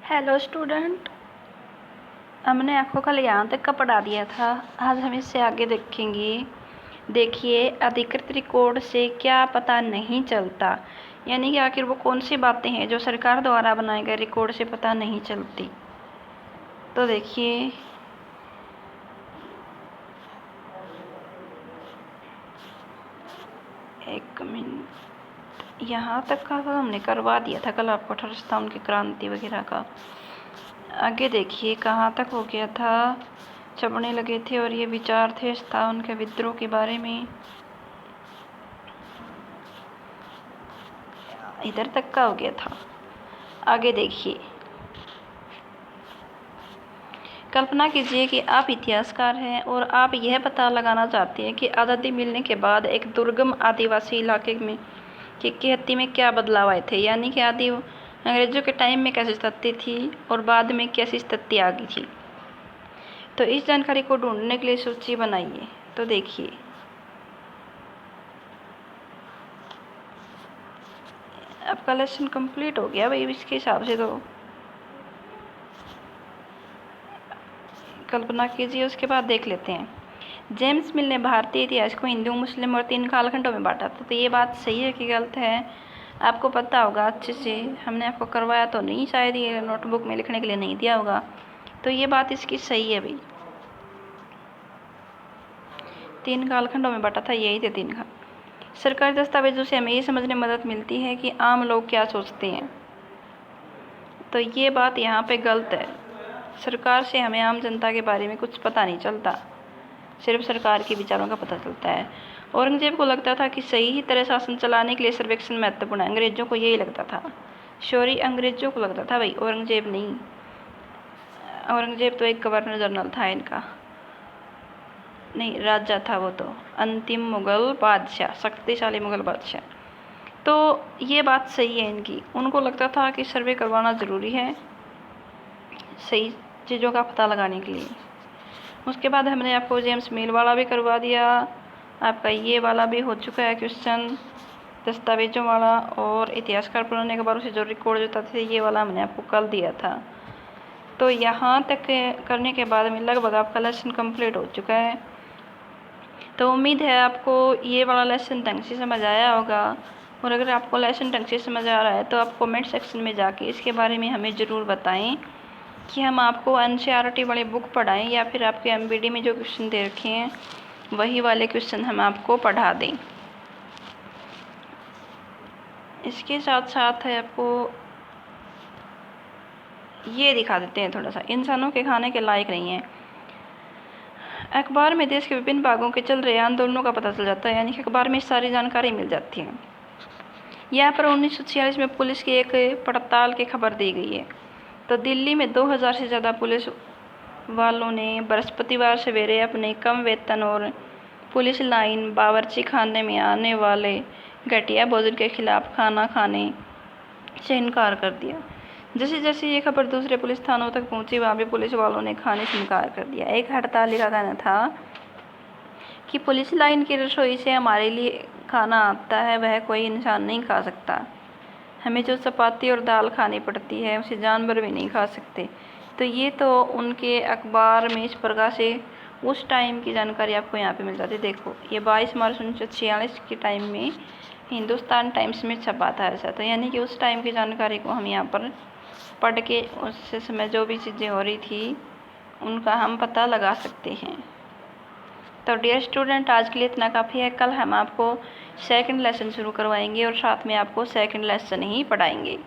Hello student, हमने आपको कल यहाँ तक का पढ़ा दिया था। आज हम इससे आगे देखेंगे। देखिए, अधिकृत रिकॉर्ड से क्या पता नहीं चलता, यानी कि आखिर वो कौन सी बातें हैं जो सरकार द्वारा बनाए गए रिकॉर्ड से पता नहीं चलती। तो देखिए, एक मिनट, यहाँ तक का तो हमने करवा दिया था कल आपको, 18 सितंबर की क्रांति वगैरह का। आगे देखिए कहाँ तक हो गया था। चढ़ने लगे थे और ये विचार थे था उनके विद्रोह के बारे में। इधर तक का हो गया था। आगे देखिए, कल्पना कीजिए कि आप इतिहासकार हैं और आप यह पता लगाना चाहते हैं कि आज़ादी मिलने के बाद एक दुर्गम आदिवासी इलाके में की खेती में क्या बदलाव आए थे, यानी कि अंग्रेज़ों के टाइम में कैसी स्थिति थी और बाद में कैसी स्थिति आ गई थी। तो इस जानकारी को ढूंढने के लिए सूची बनाइए। तो देखिए, आपका लेसन कंप्लीट हो गया भाई। इसके हिसाब से तो कल्पना कीजिए। उसके बाद देख लेते हैं। जेम्स मिल ने भारतीय इतिहास को हिंदू, मुस्लिम और 3 कालखंडों में बांटा था। तो ये बात सही है कि गलत है, आपको पता होगा अच्छे से। हमने आपको करवाया तो नहीं, शायद ये नोटबुक में लिखने के लिए नहीं दिया होगा। तो ये बात इसकी सही है भाई, 3 कालखंडों में बांटा था, यही थे 3 खंड। सरकारी दस्तावेजों से हमें ये समझने में मदद मिलती है कि आम लोग क्या सोचते हैं। तो ये बात यहाँ पे गलत है। सरकार से हमें आम जनता के बारे में कुछ पता नहीं चलता, सिर्फ सरकार के विचारों का पता चलता है। औरंगजेब को लगता था कि सही तरह शासन चलाने के लिए सर्वेक्षण महत्वपूर्ण है। अंग्रेजों को यही लगता था। सॉरी, अंग्रेजों को लगता था भाई, औरंगजेब नहीं। औरंगजेब तो एक गवर्नर जनरल था इनका, नहीं राजा था वो तो, अंतिम मुगल बादशाह, शक्तिशाली मुगल बादशाह। तो ये बात सही है इनकी। उनको लगता था कि सर्वे करवाना ज़रूरी है सही चीज़ों का पता लगाने के लिए। उसके बाद हमने आपको जेम्स मिल वाला भी करवा दिया। आपका ये वाला भी हो चुका है क्वेश्चन, दस्तावेजों वाला और इतिहासकार पुराने खबरों से जो रिकॉर्ड होता थे, ये वाला हमने आपको कल दिया था। तो यहाँ तक करने के बाद में लगभग आपका लेसन कंप्लीट हो चुका है। तो उम्मीद है आपको ये वाला लेसन ढंग से समझ आया होगा। और अगर आपको लेसन ढंग से समझ आ रहा है तो आप कमेंट सेक्शन में जाके इसके बारे में हमें ज़रूर बताएं कि हम आपको NCERT वाली बुक पढ़ाएं या फिर आपके MBD में जो क्वेश्चन दे रखे हैं वही वाले क्वेश्चन हम आपको पढ़ा दें। इसके साथ साथ है आपको ये दिखा देते हैं थोड़ा सा, इंसानों के खाने के लायक नहीं है। अखबार में देश के विभिन्न भागों के चल रहे आंदोलनों का पता चल जाता है, यानी कि अखबार में सारी जानकारी मिल जाती है। यहाँ पर 1946 में पुलिस की एक पड़ताल की खबर दी गई है। तो दिल्ली में 2000 से ज़्यादा पुलिस वालों ने बृहस्पतिवार सवेरे अपने कम वेतन और पुलिस लाइन बावर्ची खाने में आने वाले घटिया भोजन के खिलाफ खाना खाने से इनकार कर दिया। जैसे जैसे ये खबर दूसरे पुलिस थानों तक पहुंची, वहाँ भी पुलिस वालों ने खाने से इनकार कर दिया। एक हड़ताली का कहना था कि पुलिस लाइन की रसोई से हमारे लिए खाना आता है, वह कोई इंसान नहीं खा सकता। हमें जो चपाती और दाल खानी पड़ती है उसे जानवर भी नहीं खा सकते। तो ये तो उनके अखबार में इस प्रकार से उस टाइम की जानकारी आपको यहाँ पे मिल जाती है। देखो, ये 22 मार्च 1946 के टाइम में हिंदुस्तान टाइम्स में छपा था ऐसा। तो यानी कि उस टाइम की जानकारी को हम यहाँ पर पढ़ के उस समय जो भी चीज़ें हो रही थी उनका हम पता लगा सकते हैं। तो डियर स्टूडेंट, आज के लिए इतना काफ़ी है। कल हम आपको सेकंड लेसन शुरू करवाएंगे और साथ में आपको सेकंड लेसन ही पढ़ाएंगे।